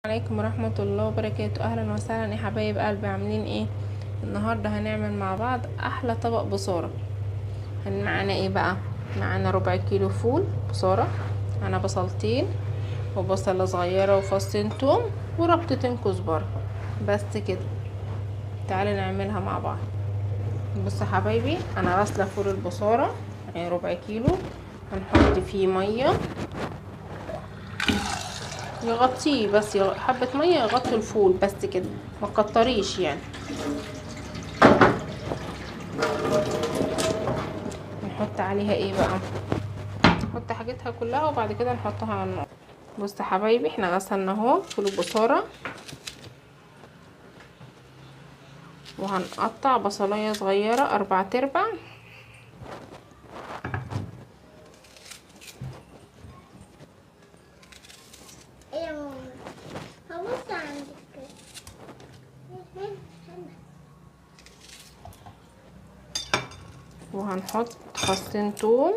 عليكم ورحمة الله وبركاته. اهلا وسهلا يا حبايب قلبي، عاملين ايه؟ النهاردة هنعمل مع بعض احلى طبق بصارة. معانا ايه بقى؟ معانا ربع كيلو فول بصارة، معانا بصلتين وبصلة صغيرة وفصين توم وربطتين كزبرة، بس كده. تعالوا نعملها مع بعض. بصوا يا حبايبي، انا غاسلة فول البصارة يعني ربع كيلو. هنحط فيه مية يغطيه، بس حبة مية يغطوا الفول بس كده، ما تكتريش يعني. نحط عليها ايه بقى؟ نحط حاجتها كلها وبعد كده نحطها على النار. بصوا يا حبايبي، احنا غسلنا اهو فول البصارة، وهنقطع بصلايه صغيره 4/4. يا ماما هبص عندك. وهنحط فصين توم،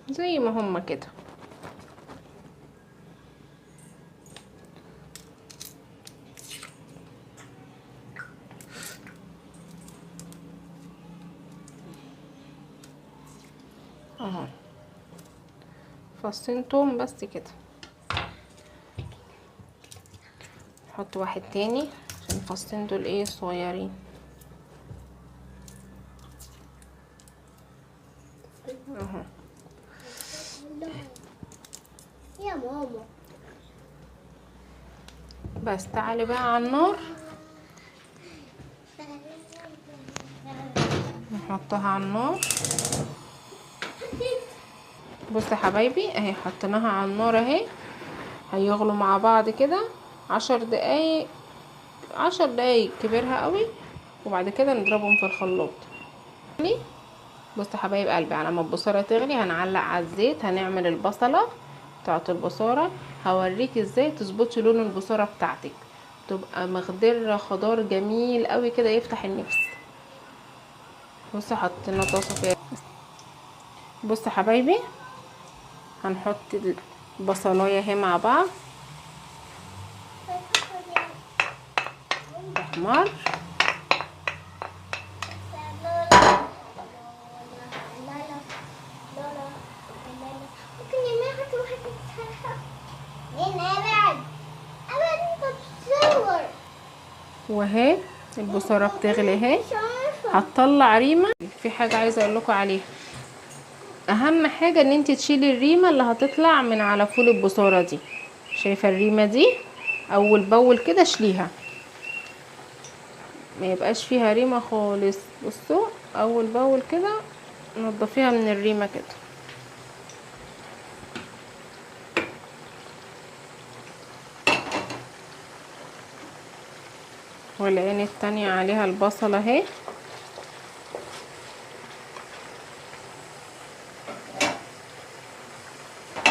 زي ما هما كده. اهو فصين توم بس كده. نحط واحد تاني عشان الفصين دول ايه صغيرين. اهو يا ماما بس. تعالي بقى على النار، نحطها على النار. بصوا يا حبايبي، اهي حطيناها على النار اهي. هيغلوا مع بعض كده 10 دقايق، 10 دقايق كبيرها قوي، وبعد كده نضربهم في الخلاط. بصوا يا حبايب قلبي، على ما البصاره تغلي هنعلق على الزيت، هنعمل البصله بتاعت البصاره. هوريك ازاي تظبطي لون البصاره بتاعتك، تبقى مخضره خضار جميل قوي كده يفتح النفس. بصوا حطينا طاسه فيها. بصوا يا حبايبي، هنحط البصلايه اهي مع بعض احمر. ممكن يمين حتى واحد يتسرح. مين أبعد أبعد أنت بتصور. واهي البصاره بتغلي اهي، مش عارفة. هتطلع ريمه. في حاجه عايزه اقول لكم عليها، اهم حاجه ان انت تشيلي الريمه اللي هتطلع من على فول البصاره دي. شايفه الريمه دي؟ اول باول كده شليها، ما يبقاش فيها ريمه خالص. بصوا اول باول كده نضفيها من الريمه كده. والعين التانية عليها البصله اهي.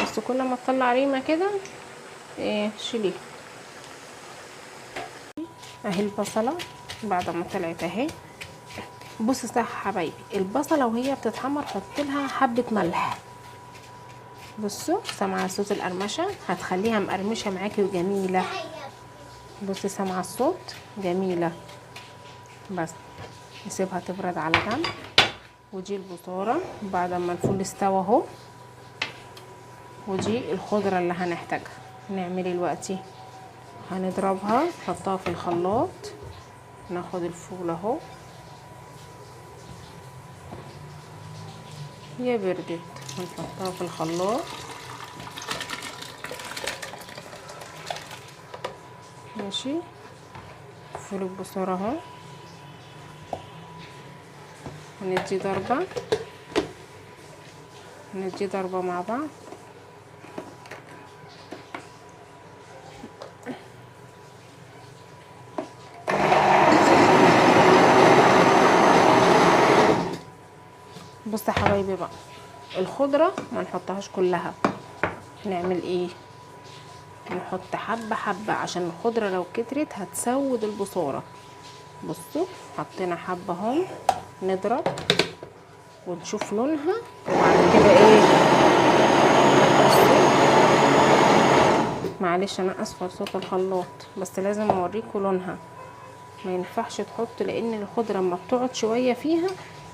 بس كل ما تطلع ريمه كده ايه شيليها. اهي البصله بعد ما طلعت اهي. بص صح يا حبايبي، البصله وهي بتتحمر حط لها حبه ملح. بصوا سامعه صوت القرمشه؟ هتخليها مقرمشه معاكي وجميله. بصي سامعه الصوت؟ جميله. بس نسيبها تبرد على جنب. ودي البصاره بعد ما الفول استوى اهو. ودي الخضره اللي هنحتاجها. نعمل دلوقتي هنضربها، نحطها في الخلاط. ناخد الفول اهو، هي بردت، هنحطها في الخلاط. ماشي. فول البصارة اهو، هندي ضربة مع بعض. بص يا حبايبي بقى، الخضرة ما نحطهاش كلها. نعمل ايه؟ نحط حبة حبة، عشان الخضرة لو كترت هتسود البصارة. بصوا حطينا حبة اهم، نضرب ونشوف لونها وبعد كده ايه. بصوا معلش انا اسفه صوت الخلاط، بس لازم اوريكم لونها. ما ينفعش تحط، لان الخضره لما بتقعد شويه فيها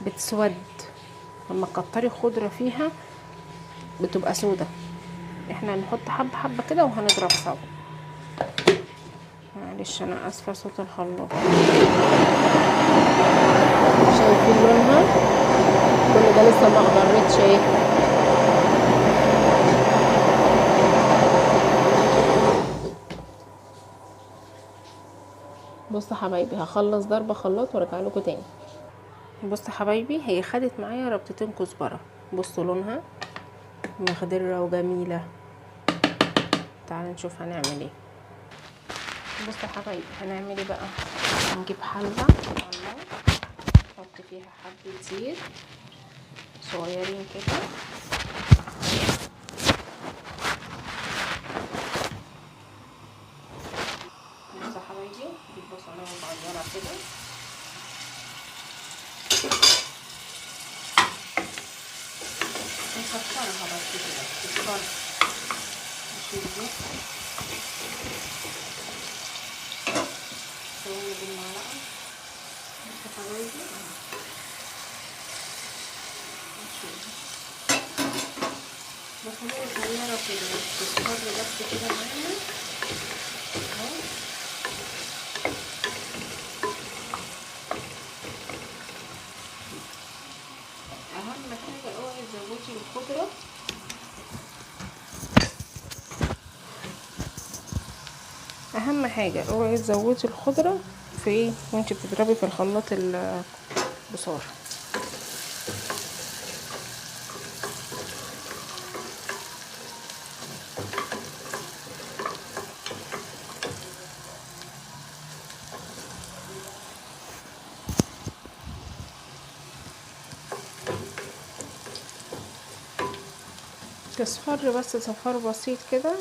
بتسود، لما تكتري خضره فيها بتبقى سودة. احنا هنحط حبه حبه كده وهنضرب سوا. معلش انا اسفه صوت الخلاط. شايفين لونها؟ كل ده لسه ما اخضرتش اهي. بصوا حبايبي هخلص ضربه خلاط وارجع لكم تاني. بصوا حبايبي هي خدت معايا ربطتين كزبره. بصوا لونها مخضره وجميله. تعالوا نشوف هنعمل ايه. بصوا حبايبي هنعمل ايه بقى. هنجيب حله على النار، نحط فيها حبه زيت صغيرين كده، بصوا حبايبي نجيب بصلايه صغيره كده، نكسرها بس كده تكسر، نشيل دي شويه بالمعلقه. بصوا حبايبي نشيلها بصلايه صغيره كده تكسر بس كده معانا اهو. اهم حاجه اوعي تزودي الخضره، اهم حاجه اوعي تزودي الخضره في ايه وانت بتضربي في الخلاط البصار. تصفر بس صفار بسيط كده.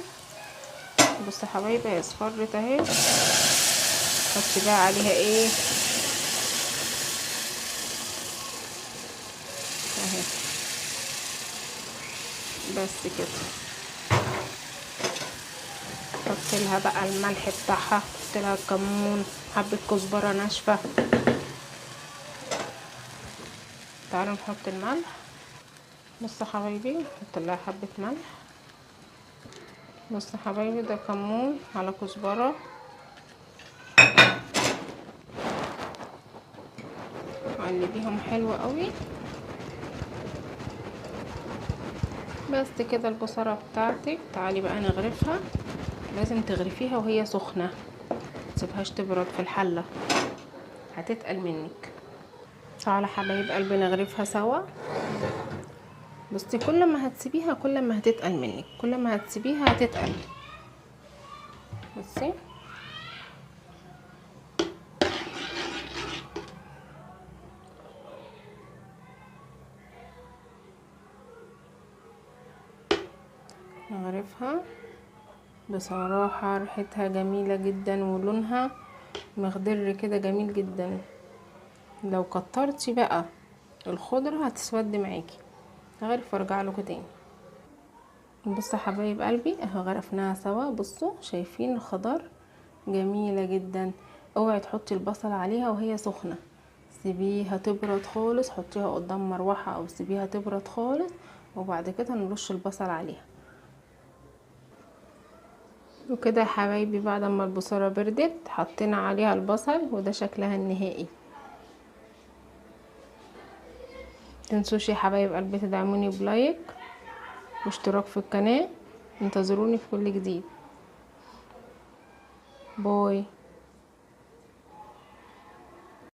بصوا يا حبايبي هي اصفرت اهي. حطي بقى عليها ايه اهي بس كده. حط لها بقى الملح بتاعها، حط لها الكمون، حبه كزبره ناشفه. تعالوا نحط الملح. بصوا يا حبايبي نحط لها حبه ملح. بصوا يا حبايبي ده كمون على كزبره. قلبيهم حلو قوي. بس كده البصره بتاعتك. تعالي بقى نغرفها. لازم تغرفيها وهي سخنه، متسيبهاش تبرد في الحله هتتقل منك. تعالى حبايب قلبي نغرفها سوا. بصي كل ما هتسيبيها كل ما هتتقل منك، كل ما هتسيبيها هتتقل. بصي نغرفها. بصراحة ريحتها جميلة جدا ولونها مخضر كده جميل جدا. لو كترتي بقى الخضرة هتسود معاكي. هغرف وارجع لكم تاني. بصوا حبايب قلبي اهو غرفناها سوا. بصوا شايفين الخضار جميلة جدا. اوعي تحطي البصل عليها وهي سخنة، سيبيها تبرد خالص. حطيها قدام مروحة او سيبيها تبرد خالص وبعد كده نرش البصل عليها. وكده يا حبايبي بعد ما البصارة بردت حطينا عليها البصل وده شكلها النهائي. متنسوش يا حبايب قلبي تدعموني بلايك واشتراك في القناة. انتظروني في كل جديد. باي.